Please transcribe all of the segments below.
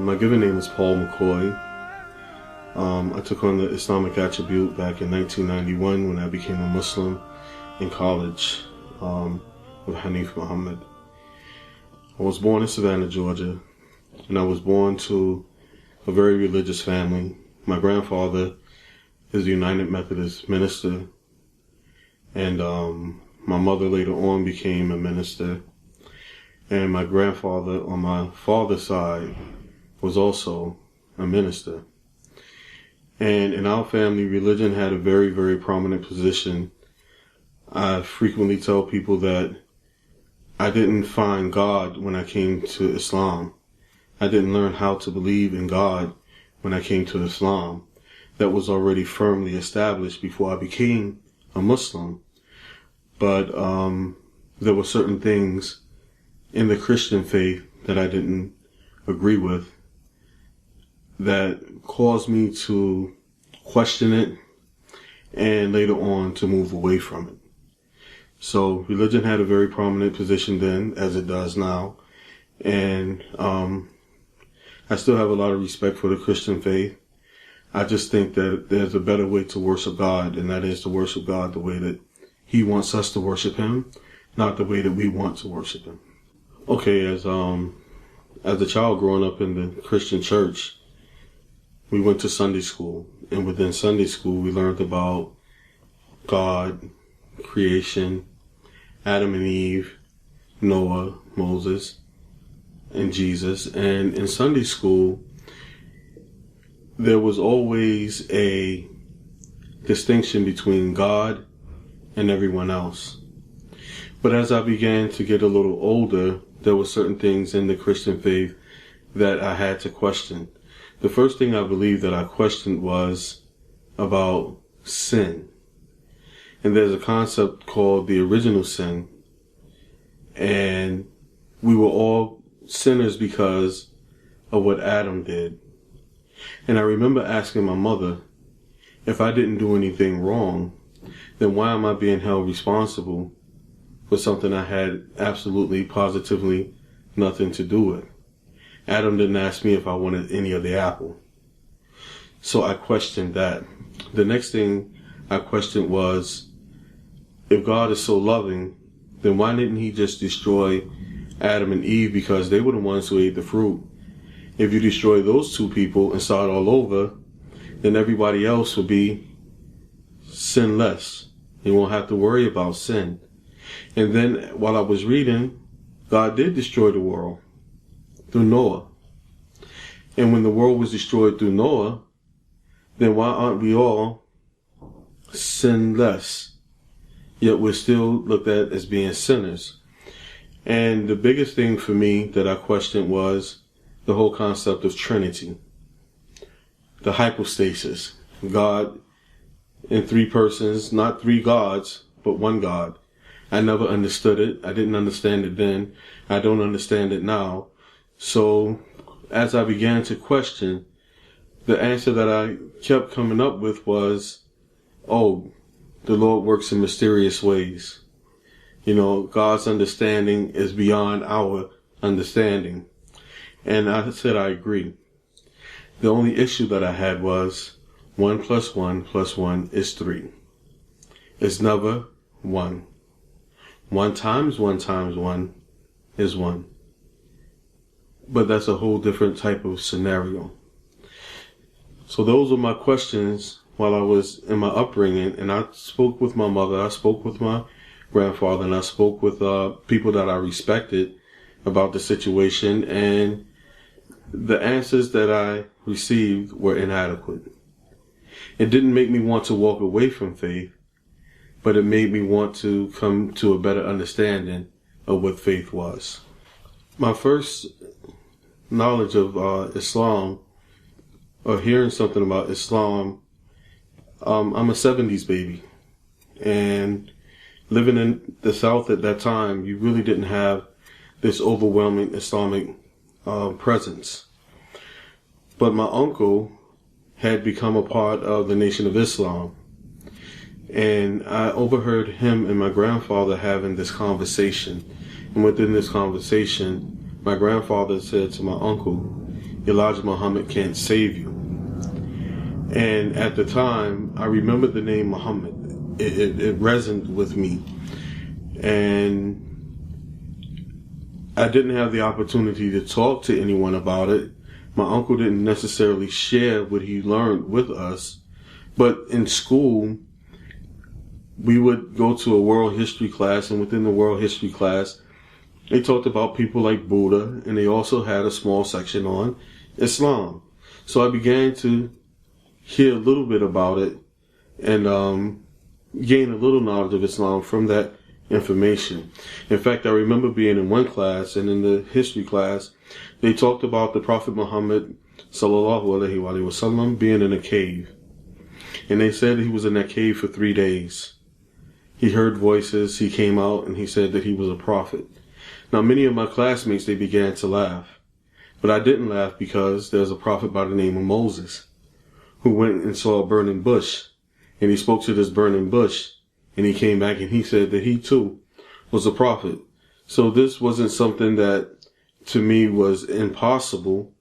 My given name is Paul McCoy. I took on the Islamic attribute back in 1991 when I became a Muslim in college with Hanif, Mohammed. I was born in Savannah, Georgia, and I was born to a very religious family. My grandfather is a United Methodist minister, and my mother later on became a minister. And my grandfather on my father's side was also a minister. And in our family, religion had a very, very prominent position. I frequently tell people that I didn't find God when I came to Islam. I didn't learn how to believe in God when I came to Islam. That was already firmly established before I became a Muslim. But there were certain things in the Christian faith that I didn't agree with that caused me to question it and later on to move away from it. So religion had a very prominent position then, as it does now. And I still have a lot of respect for the Christian faith. I just think that there's a better way to worship God, and that is to worship God the way that He wants us to worship Him, not the way that we want to worship Him. Okay, as a child growing up in the Christian church, we went to Sunday school, and within Sunday school we learned about God, creation, Adam and Eve, Noah, Moses, and Jesus. And in Sunday school, there was always a distinction between God and everyone else. But as I began to get a little older, there were certain things in the Christian faith that I had to question. The first thing I believe that I questioned was about sin. And there's a concept called the original sin. And we were all sinners because of what Adam did. And I remember asking my mother, if I didn't do anything wrong, then why am I being held responsible for something I had absolutely, positively nothing to do with? Adam didn't ask me if I wanted any of the apple. So I questioned that. The next thing I questioned was, if God is so loving, then why didn't He just destroy Adam and Eve, because they were the ones who ate the fruit? If you destroy those two people and start all over, then everybody else would be sinless. You won't have to worry about sin. And then while I was reading, God did destroy the world through Noah. And when the world was destroyed through Noah, then why aren't we all sinless? Yet we're still looked at as being sinners. And the biggest thing for me that I questioned was the whole concept of Trinity. The hypostasis. God in three persons, not three gods, but one God. I never understood it. I didn't understand it then. I don't understand it now. So as I began to question, the answer that I kept coming up with was, oh, the Lord works in mysterious ways. You know, God's understanding is beyond our understanding. And I said I agree. The only issue that I had was 1 + 1 + 1 is 3. It's never 1. 1 times 1 times 1 is 1. But that's a whole different type of scenario. So those were my questions while I was in my upbringing. And I spoke with my mother, I spoke with my grandfather, and I spoke with people that I respected about the situation. And the answers that I received were inadequate. It didn't make me want to walk away from faith, but it made me want to come to a better understanding of what faith was. My first knowledge of Islam, or hearing something about Islam, I'm a 70s baby. And living in the South at that time, you really didn't have this overwhelming Islamic presence. But my uncle had become a part of the Nation of Islam. And I overheard him and my grandfather having this conversation. And within this conversation, my grandfather said to my uncle, Elijah Muhammad can't save you. And at the time, I remembered the name Muhammad. It resonated with me. And I didn't have the opportunity to talk to anyone about it. My uncle didn't necessarily share what he learned with us. But in school, we would go to a world history class, and within the world history class, they talked about people like Buddha, and they also had a small section on Islam. So I began to hear a little bit about it and gain a little knowledge of Islam from that information. In fact, I remember being in one class, and in the history class, they talked about the Prophet Muhammad sallallahu alaihi wasallam being in a cave. And they said he was in that cave for 3 days. He heard voices, he came out, and he said that he was a prophet. Now, many of my classmates, they began to laugh. But I didn't laugh because there's a prophet by the name of Moses who went and saw a burning bush. And he spoke to this burning bush. And he came back and he said that he too was a prophet. So this wasn't something that to me was impossible.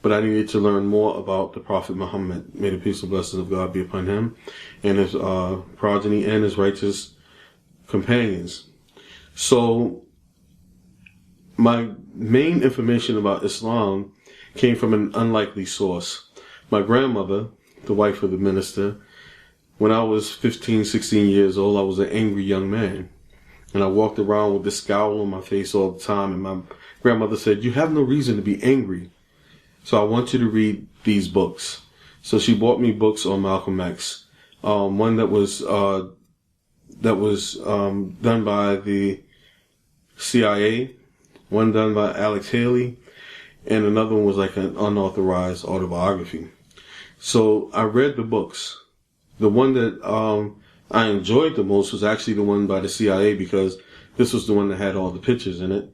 But I needed to learn more about the Prophet Muhammad. May the peace and blessings of God be upon him and his progeny and his righteous companions. So my main information about Islam came from an unlikely source. My grandmother, the wife of the minister, when I was 15, 16 years old, I was an angry young man. And I walked around with this scowl on my face all the time. And my grandmother said, "You have no reason to be angry. So I want you to read these books." So she bought me books on Malcolm X. One that was done by the CIA, one done by Alex Haley, and another one was like an unauthorized autobiography. So I read the books. The one that I enjoyed the most was actually the one by the CIA, because this was the one that had all the pictures in it.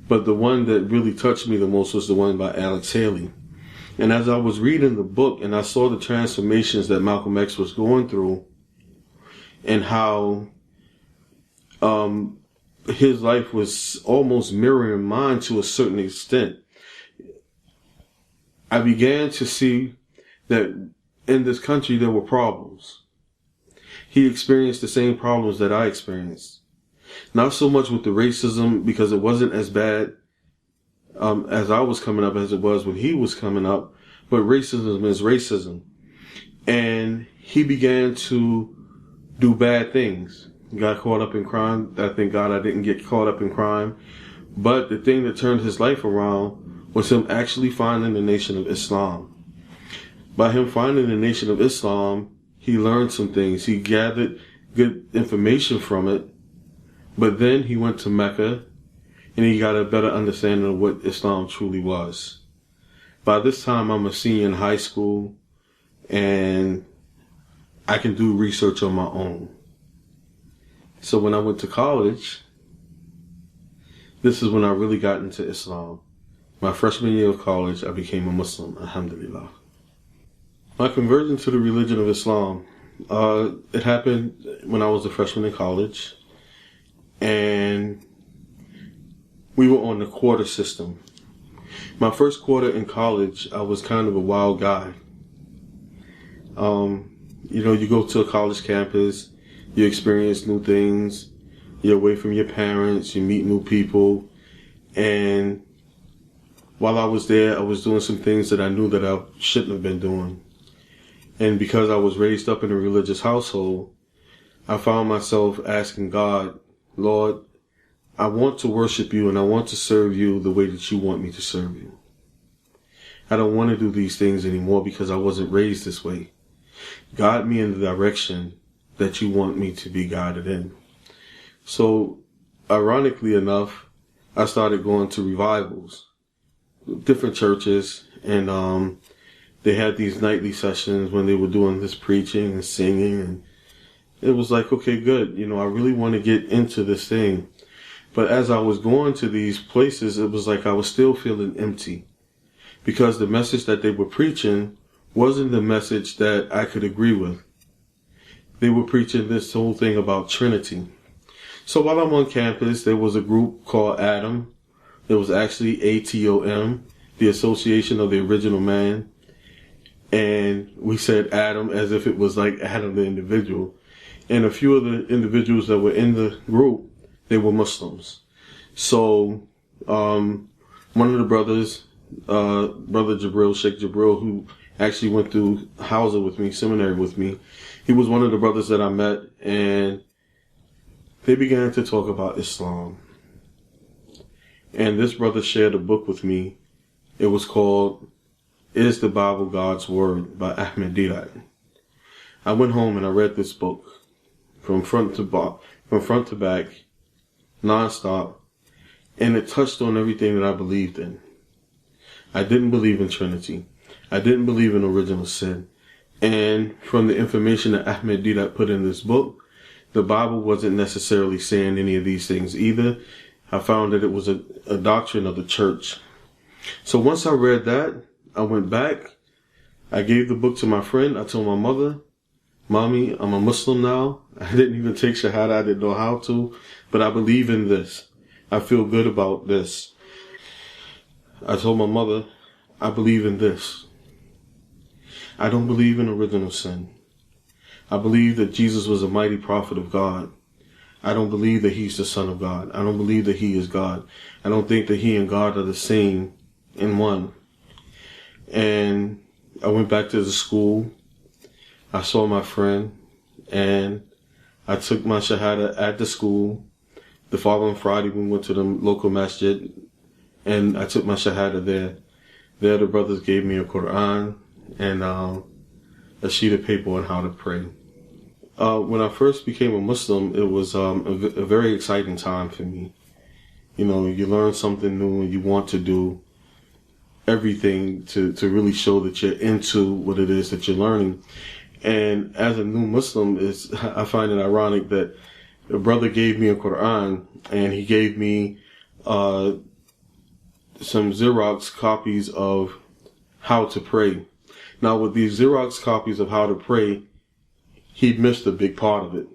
But the one that really touched me the most was the one by Alex Haley. And as I was reading the book and I saw the transformations that Malcolm X was going through and how his life was almost mirroring mine to a certain extent, I began to see that in this country there were problems. He experienced the same problems that I experienced. Not so much with the racism, because it wasn't as bad as I was coming up as it was when he was coming up, but racism is racism. And he began to do bad things. He got caught up in crime. I thank God I didn't get caught up in crime. But the thing that turned his life around was him actually finding the Nation of Islam. By him finding the Nation of Islam, he learned some things. He gathered good information from it. But then he went to Mecca and he got a better understanding of what Islam truly was. By this time, I'm a senior in high school and I can do research on my own. So when I went to college, this is when I really got into Islam. My freshman year of college, I became a Muslim, alhamdulillah. My conversion to the religion of Islam, it happened when I was a freshman in college. And we were on the quarter system. My first quarter in college, I was kind of a wild guy. You go to a college campus, you experience new things, you're away from your parents, you meet new people. And while I was there, I was doing some things that I knew that I shouldn't have been doing. And because I was raised up in a religious household, I found myself asking God, "Lord, I want to worship you and I want to serve you the way that you want me to serve you. I don't want to do these things anymore because I wasn't raised this way. Guide me in the direction that you want me to be guided in." So, ironically enough, I started going to revivals, different churches, and they had these nightly sessions when they were doing this preaching and singing, and it was like, okay, good. I really want to get into this thing. But as I was going to these places, it was like I was still feeling empty, because the message that they were preaching wasn't the message that I could agree with. They were preaching this whole thing about Trinity. So while I'm on campus, there was a group called Adam. There was actually ATOM, the association of the original man. And we said Adam as if it was like Adam the individual. And a few of the individuals that were in the group, they were Muslims. So one of the brothers, Brother Jabril, Sheikh Jabril, who actually went through Hausa with me, seminary with me, he was one of the brothers that I met, and they began to talk about Islam. And this brother shared a book with me. It was called Is the Bible God's Word by Ahmed Didat. I went home and I read this book from front to back, nonstop, and it touched on everything that I believed in. I didn't believe in Trinity. I didn't believe in original sin. And from the information that Ahmed Didat put in this book, the Bible wasn't necessarily saying any of these things either. I found that it was a doctrine of the church. So once I read that, I went back. I gave the book to my friend. I told my mother, Mommy, I'm a Muslim now. I didn't even take Shahada. I didn't know how to. But I believe in this. I feel good about this. I told my mother, I believe in this. I don't believe in original sin. I believe that Jesus was a mighty prophet of God. I don't believe that he's the Son of God. I don't believe that he is God. I don't think that he and God are the same in one. And I went back to the school. I saw my friend, and I took my Shahada at the school. The following Friday, we went to the local masjid, and I took my Shahada there. There, the brothers gave me a Quran and a sheet of paper on how to pray. When I first became a Muslim, it was a very exciting time for me. You know, you learn something new and you want to do everything to really show that you're into what it is that you're learning. And as a new Muslim, I find it ironic that a brother gave me a Quran and he gave me some Xerox copies of how to pray. Now, with these Xerox copies of how to pray, he'd missed a big part of it.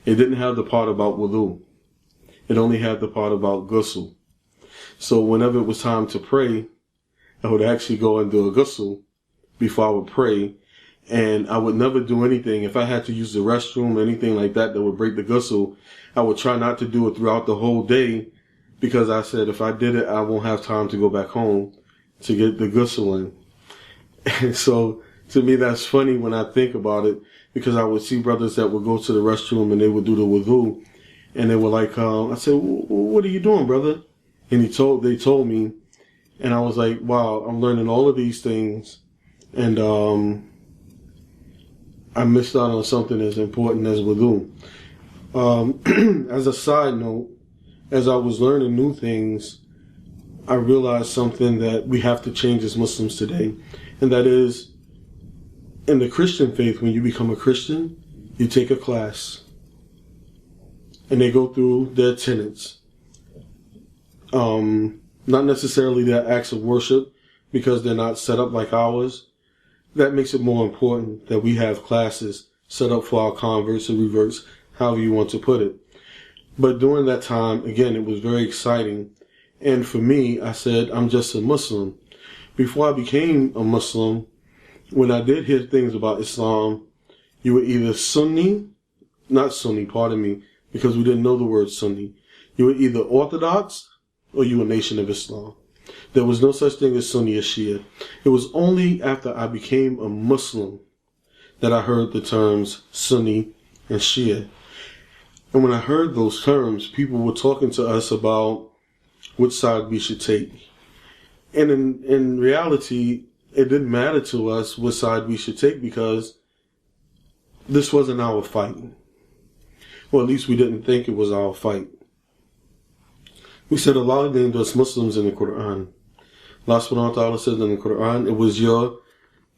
It didn't have the part about wudu. It only had the part about ghusl. So whenever it was time to pray, I would actually go and do a ghusl before I would pray. And I would never do anything. If I had to use the restroom or anything like that would break the ghusl, I would try not to do it throughout the whole day, because I said if I did it, I won't have time to go back home to get the ghusl in. And so to me, that's funny when I think about it, because I would see brothers that would go to the restroom and they would do the wudu, and they were like, I said, what are you doing, brother? And they told me, and I was like, wow, I'm learning all of these things, and I missed out on something as important as wudu. As a side note, as I was learning new things, I realized something that we have to change as Muslims today, and that is, in the Christian faith, when you become a Christian, you take a class, and they go through their tenets. Not necessarily their acts of worship, because they're not set up like ours. That makes it more important that we have classes set up for our converts or reverts, however you want to put it. But during that time, again, it was very exciting. And for me, I said, I'm just a Muslim. Before I became a Muslim, when I did hear things about Islam, you were either not Sunni, pardon me, because we didn't know the word Sunni. You were either Orthodox or you were Nation of Islam. There was no such thing as Sunni or Shia. It was only after I became a Muslim that I heard the terms Sunni and Shia. And when I heard those terms, people were talking to us about which side we should take. And in reality, it didn't matter to us which side we should take, because this wasn't our fight. Or at least we didn't think it was our fight. We said Allah named us Muslims in the Quran. Allah subhanahu wa ta'ala says in the Quran, it was your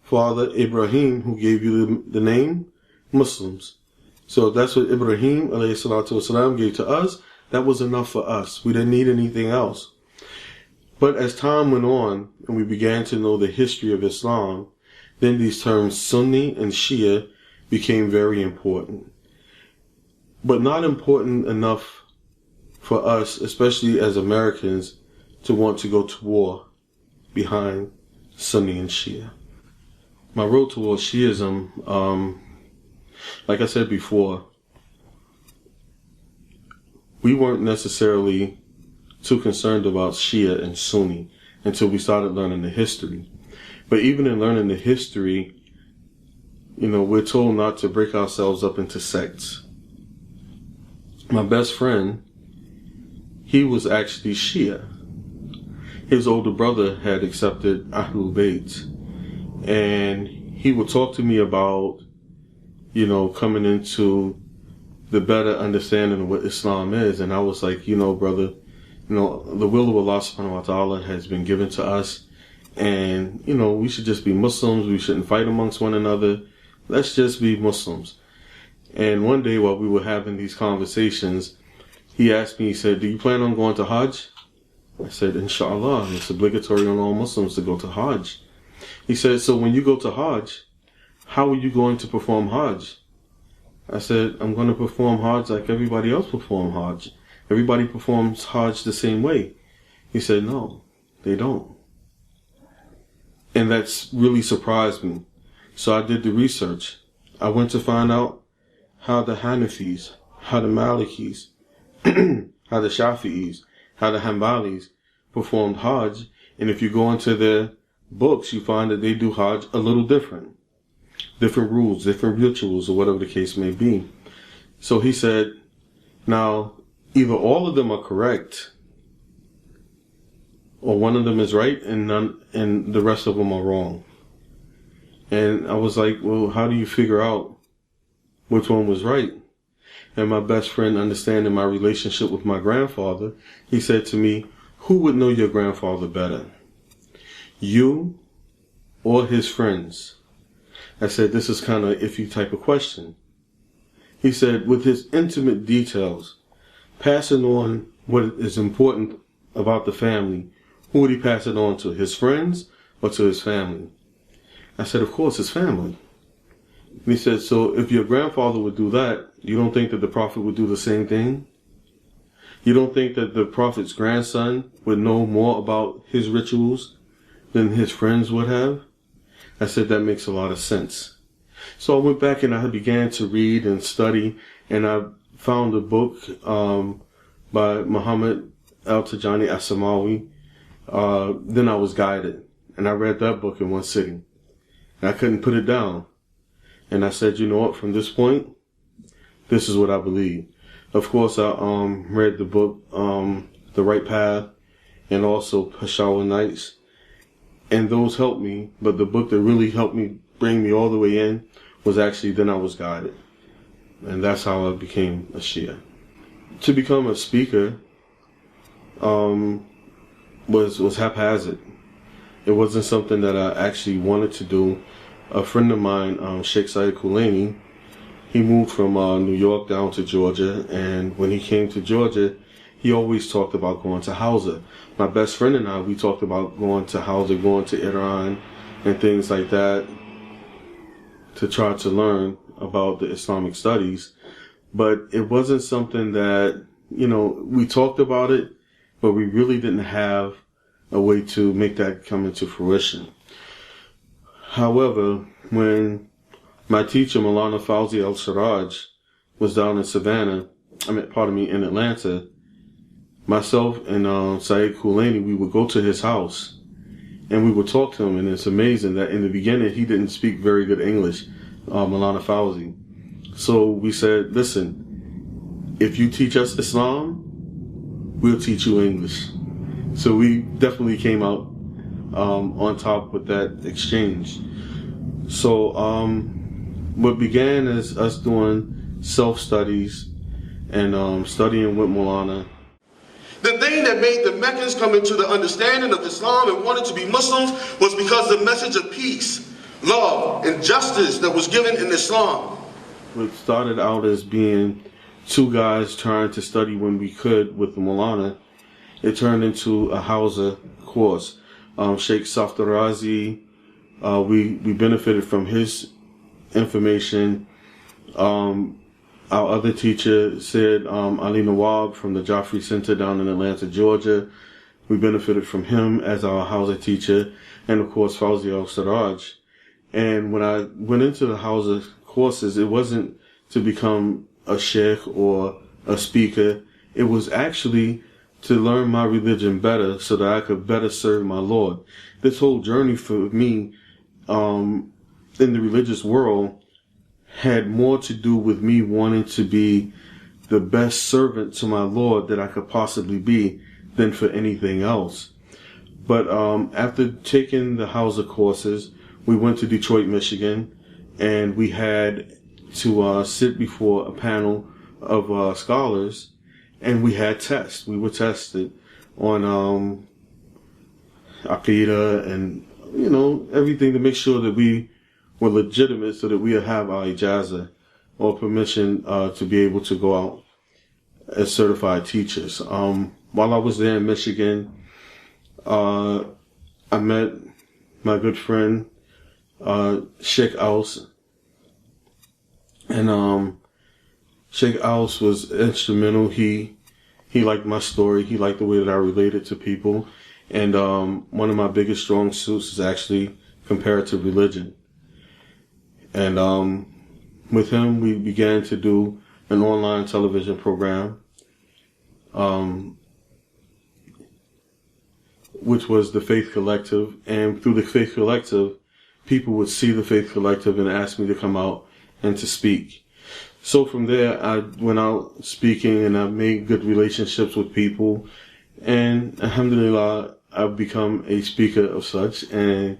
father Ibrahim who gave you the name Muslims. So that's what Ibrahim alayhi salatu wasalam gave to us. That was enough for us. We didn't need anything else. But as time went on and we began to know the history of Islam, then these terms Sunni and Shia became very important. But not important enough for us, especially as Americans, to want to go to war behind Sunni and Shia. My road towards Shiism, like I said before, we weren't necessarily too concerned about Shia and Sunni until we started learning the history. But even in learning the history, we're told not to break ourselves up into sects. My best friend, he was actually Shia. His older brother had accepted Ahlul Bayt. And he would talk to me about, coming into the better understanding of what Islam is. And I was like, brother, the will of Allah subhanahu wa ta'ala has been given to us. And, we should just be Muslims. We shouldn't fight amongst one another. Let's just be Muslims. And one day while we were having these conversations, he asked me, he said, do you plan on going to Hajj? I said, Inshallah, it's obligatory on all Muslims to go to Hajj. He said, so when you go to Hajj, how are you going to perform Hajj? I said, I'm going to perform Hajj like everybody else performs Hajj. Everybody performs Hajj the same way. He said, no, they don't. And that's really surprised me. So I did the research. I went to find out how the Hanifis, how the Malikis, how the Shafi'is, how the Hanbalis performed Hajj. And if you go into their books, you find that they do Hajj a little different. Different rules, different rituals, or whatever the case may be. So he said, now, either all of them are correct, or one of them is right, and the rest of them are wrong. And I was like, well, how do you figure out which one was right? And my best friend, understanding my relationship with my grandfather, he said to me, who would know your grandfather better? You or his friends? I said, this is kind of an iffy type of question. He said, with his intimate details, passing on what is important about the family, who would he pass it on to, his friends or to his family? I said, of course, his family. And he said, so if your grandfather would do that, you don't think that the Prophet would do the same thing? You don't think that the Prophet's grandson would know more about his rituals than his friends would have? I said, that makes a lot of sense. So I went back and I began to read and study, and I found a book by Mohammed Al-Tajani As-Samawi. Then I was guided, and I read that book in one sitting. And I couldn't put it down. And I said, you know what, from this point, this is what I believe. Of course, I read the book, The Right Path, and also Peshawar Nights. And those helped me, but the book that really helped me bring me all the way in was actually Then I Was Guided. And that's how I became a Shia. To become a speaker was haphazard. It wasn't something that I actually wanted to do. A friend of mine, Sheikh Kulaini, he moved from New York down to Georgia, and when he came to Georgia, he always talked about going to Hausa. My best friend and I, we talked about going to Hausa, going to Iran, and things like that to try to learn about the Islamic studies. But it wasn't something that, we talked about it, but we really didn't have a way to make that come into fruition. However, when my teacher, Maulana Fawzi Al-Siraj, was down in in Atlanta, myself and Saeed Kulaini, we would go to his house and we would talk to him. And it's amazing that in the beginning, he didn't speak very good English, Maulana Fawzi. So we said, listen, if you teach us Islam, we'll teach you English. So we definitely came out on top with that exchange. So what began as us doing self-studies and studying with Maulana. The thing that made the Meccans come into the understanding of Islam and wanted to be Muslims was because the message of peace, love, and justice that was given in Islam. What started out as being two guys trying to study when we could with the Maulana, it turned into a Hausa course. Sheikh Saftarazi, we benefited from his information. Our other teacher said Ali Nawab from the Joffrey Center down in Atlanta, Georgia. We benefited from him as our Hausa teacher, and of course Fawzi al-Sarraj. And when I went into the Hausa courses, it wasn't to become a sheikh or a speaker. It was actually to learn my religion better so that I could better serve my Lord. This whole journey for me in the religious world had more to do with me wanting to be the best servant to my Lord that I could possibly be than for anything else. But after taking the Hausa courses, we went to Detroit, Michigan, and we had to sit before a panel of scholars, and we had tests. We were tested on Aqidah and, everything to make sure that we were legitimate so that we would have our ijazah or permission to be able to go out as certified teachers. While I was there in Michigan, I met my good friend, Sheikh, and Sheikh was instrumental. He liked my story. He liked the way that I related to people. And one of my biggest strong suits is actually comparative religion. And with him, we began to do an online television program, which was the Faith Collective. And through the Faith Collective, people would see the Faith Collective and ask me to come out and to speak. So from there, I went out speaking, and I made good relationships with people. And alhamdulillah, I've become a speaker of such. And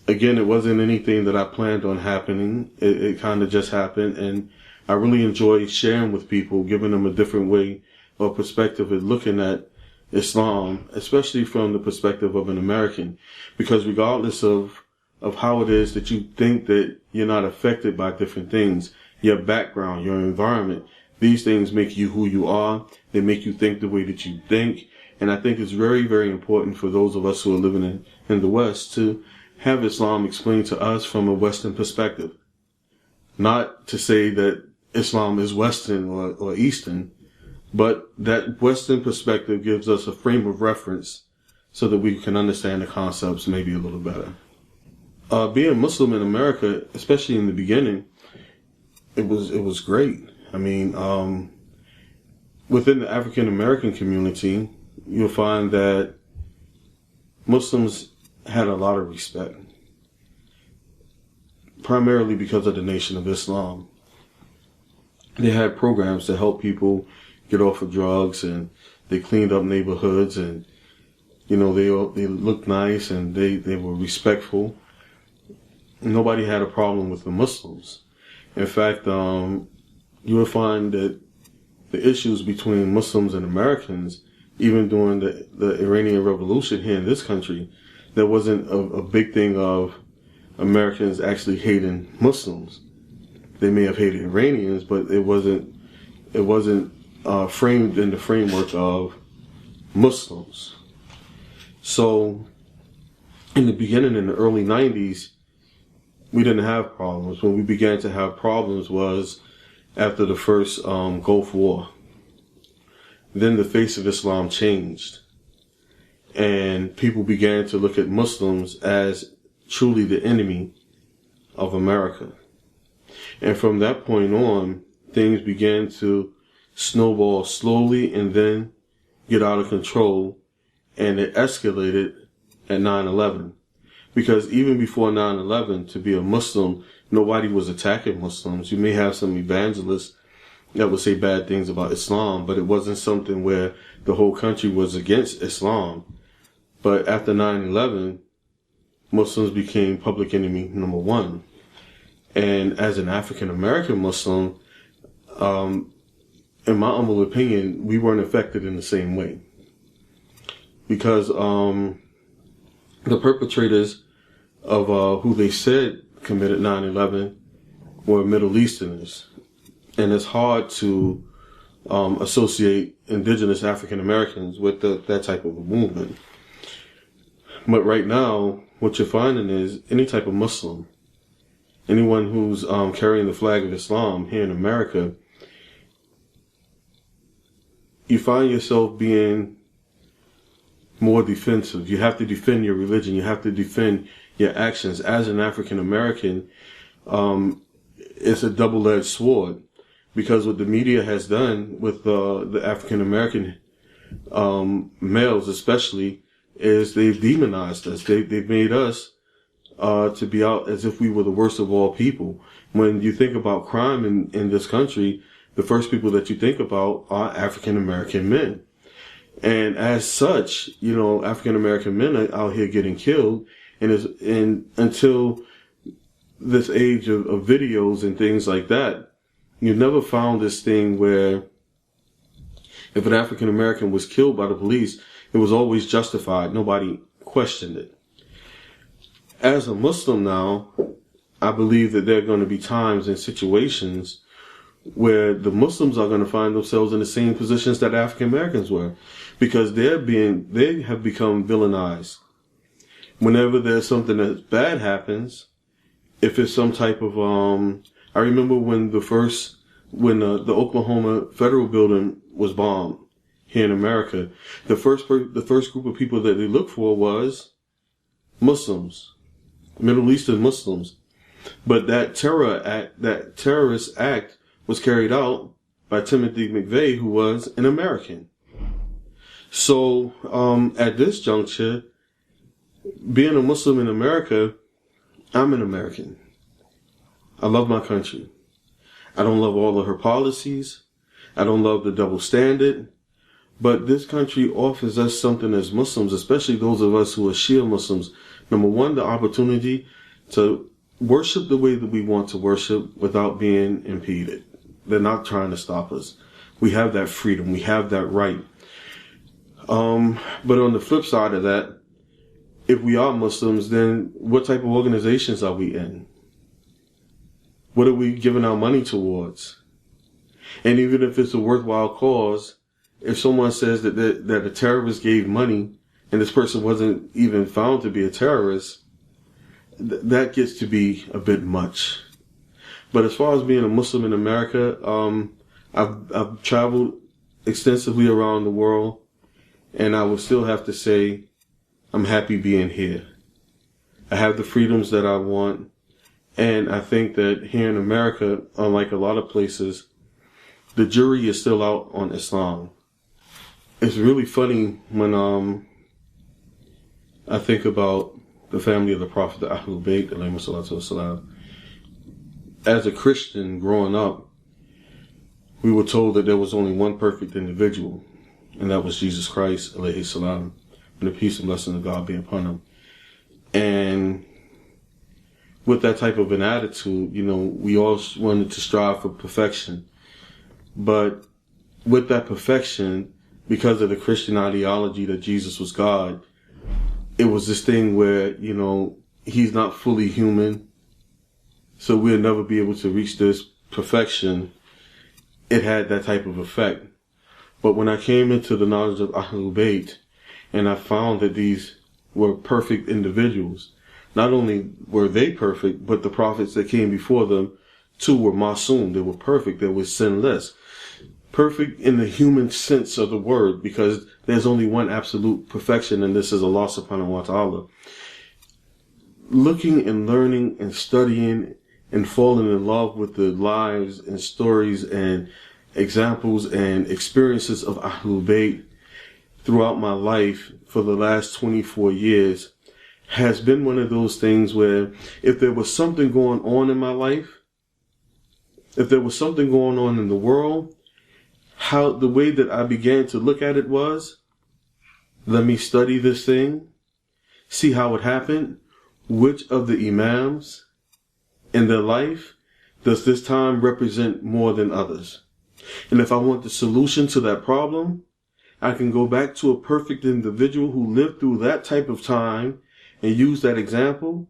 again, it wasn't anything that I planned on happening. It kind of just happened. And I really enjoy sharing with people, giving them a different way or perspective of looking at Islam, especially from the perspective of an American. Because regardless of how it is that you think that you're not affected by different things, your background, your environment, these things make you who you are. They make you think the way that you think. And I think it's very, very important for those of us who are living in the West to have Islam explained to us from a Western perspective. Not to say that Islam is Western or Eastern, but that Western perspective gives us a frame of reference so that we can understand the concepts maybe a little better. Being Muslim in America, especially in the beginning, it was great. I mean, within the African American community, you'll find that Muslims had a lot of respect, primarily because of the Nation of Islam. They had programs to help people get off of drugs, and they cleaned up neighborhoods, and they looked nice, and they were respectful. Nobody had a problem with the Muslims. In fact, you will find that the issues between Muslims and Americans, even during the Iranian Revolution here in this country, there wasn't a big thing of Americans actually hating Muslims. They may have hated Iranians, but it wasn't framed in the framework of Muslims. So, in the beginning, in the early 90s, we didn't have problems. When we began to have problems was after the first Gulf War. Then the face of Islam changed, and people began to look at Muslims as truly the enemy of America. And from that point on, things began to snowball slowly and then get out of control, and it escalated at 9/11. Because even before 9/11, to be a Muslim, nobody was attacking Muslims. You may have some evangelists that would say bad things about Islam, but it wasn't something where the whole country was against Islam. But after 9/11, Muslims became public enemy number one. And as an African American Muslim, in my humble opinion, we weren't affected in the same way. Because the perpetrators of who they said committed 9/11 were Middle Easterners. And it's hard to associate indigenous African Americans with that type of a movement. But right now, what you're finding is any type of Muslim, anyone who's carrying the flag of Islam here in America, you find yourself being more defensive. You have to defend your religion. You have to defend your actions. As an African American, it's a double-edged sword, because what the media has done with the African American males, especially, is they've demonized us. They've made us to be out as if we were the worst of all people. When you think about crime in this country, the first people that you think about are African American men. And as such, you know, African American men are out here getting killed. And until this age of videos and things like that, you never found this thing where if an African American was killed by the police, it was always justified. Nobody questioned it. As a Muslim now, I believe that there are going to be times and situations where the Muslims are going to find themselves in the same positions that African Americans were, because they have become villainized. Whenever there's something that bad happens, if it's some type of I remember when the Oklahoma Federal Building was bombed here in America, the first group of people that they looked for was Muslims, Middle Eastern Muslims. But that terrorist act was carried out by Timothy McVeigh, who was an American. So at this juncture, being a Muslim in America, I'm an American. I love my country. I don't love all of her policies. I don't love the double standard. But this country offers us something as Muslims, especially those of us who are Shia Muslims. Number one, the opportunity to worship the way that we want to worship without being impeded. They're not trying to stop us. We have that freedom. We have that right. But on the flip side of that, if we are Muslims, then what type of organizations are we in? What are we giving our money towards? And even if it's a worthwhile cause, if someone says that a terrorist gave money and this person wasn't even found to be a terrorist, that gets to be a bit much. But as far as being a Muslim in America, I've traveled extensively around the world, and I would still have to say I'm happy being here. I have the freedoms that I want. And I think that here in America, unlike a lot of places, the jury is still out on Islam. It's really funny when I think about the family of the Prophet, the Ahlul Bayt, alayhi salatu wasalam. As a Christian growing up, we were told that there was only one perfect individual, and that was Jesus Christ, alayhi salam, and the peace and blessing of God be upon him. And with that type of an attitude, you know, we all wanted to strive for perfection. But with that perfection, because of the Christian ideology that Jesus was God, it was this thing where, you know, he's not fully human, so we'll never be able to reach this perfection. It had that type of effect. But when I came into the knowledge of Ahlul Bayt, and I found that these were perfect individuals, not only were they perfect, but the prophets that came before them too were masoom. They were perfect. They were sinless. Perfect in the human sense of the word, because there's only one absolute perfection, and this is Allah subhanahu wa ta'ala. Looking and learning and studying and falling in love with the lives and stories and examples and experiences of Ahlul Bayt throughout my life for the last 24 years has been one of those things where if there was something going on in my life, if there was something going on in the world, how the way that I began to look at it was, let me study this thing, see how it happened, which of the imams in their life does this time represent more than others. And if I want the solution to that problem, I can go back to a perfect individual who lived through that type of time and use that example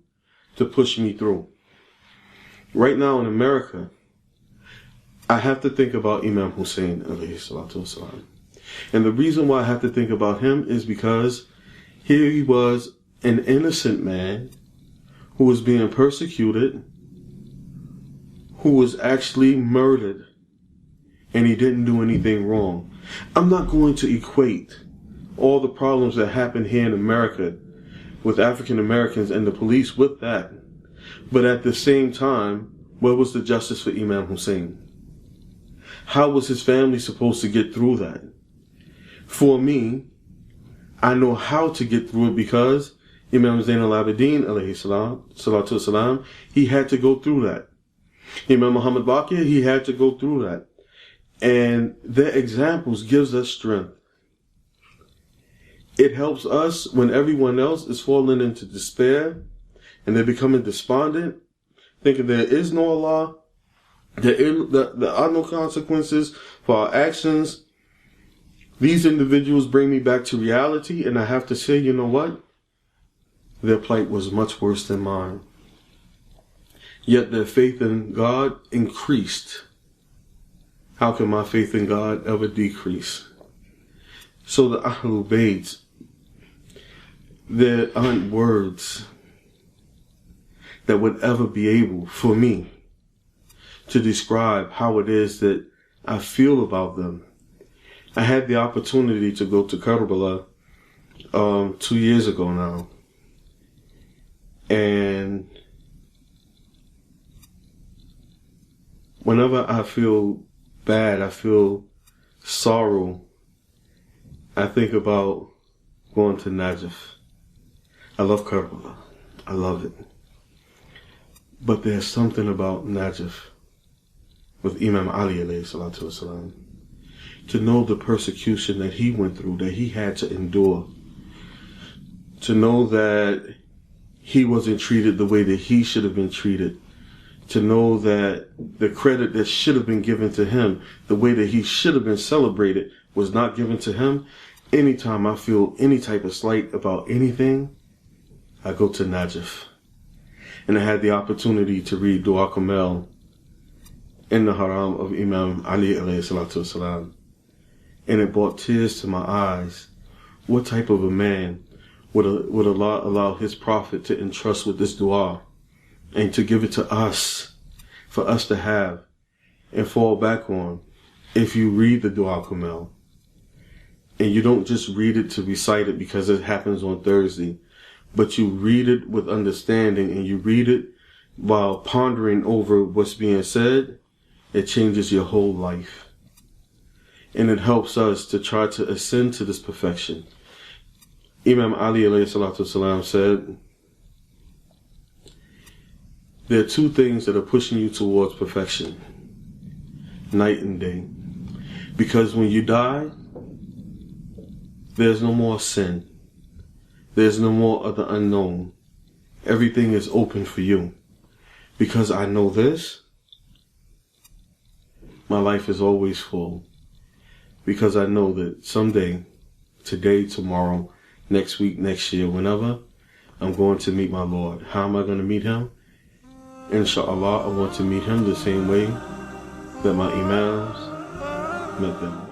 to push me through. Right now in America, I have to think about Imam Hussein, alayhi salatu wasalam. And the reason why I have to think about him is because here he was, an innocent man who was being persecuted, who was actually murdered, and he didn't do anything wrong. I'm not going to equate all the problems that happen here in America with African Americans and the police with that. But at the same time, where was the justice for Imam Hussein? How was his family supposed to get through that? For me, I know how to get through it because Imam Zain al-Abidin, alayhi salatu wasalam, he had to go through that. Imam Muhammad Baqir, he had to go through that. And their examples gives us strength. It helps us when everyone else is falling into despair and they're becoming despondent, thinking there is no Allah, there are no consequences for our actions. These individuals bring me back to reality, and I have to say, you know what? Their plight was much worse than mine. Yet their faith in God increased. How can my faith in God ever decrease? So the Ahlul Bayt, there aren't words that would ever be able for me to describe how it is that I feel about them. I had the opportunity to go to Karbala 2 years ago now. And whenever I feel bad, I feel sorrow, I think about going to Najaf. I love Karbala. I love it. But there's something about Najaf with Imam Ali alayhi salatu wasalam. To know the persecution that he went through, that he had to endure. To know that he wasn't treated the way that he should have been treated. To know that the credit that should have been given to him, the way that he should have been celebrated, was not given to him. Anytime I feel any type of slight about anything, I go to Najaf. And I had the opportunity to read Dua Kamel in the haram of Imam Ali alayhi salatu wasalam. And it brought tears to my eyes. What type of a man would Allah allow his prophet to entrust with this dua and to give it to us, for us to have and fall back on if you read the Dua Kamel? And you don't just read it to recite it because it happens on Thursday, but you read it with understanding and you read it while pondering over what's being said. It changes your whole life. And it helps us to try to ascend to this perfection. Imam Ali alayhi salatu wasalam said, there are two things that are pushing you towards perfection, night and day. Because when you die, there's no more sin. There's no more of the unknown. Everything is open for you. Because I know this, my life is always full. Because I know that someday, today, tomorrow, next week, next year, whenever, I'm going to meet my Lord. How am I going to meet him? Inshallah, I want to meet him the same way that my Imams met them.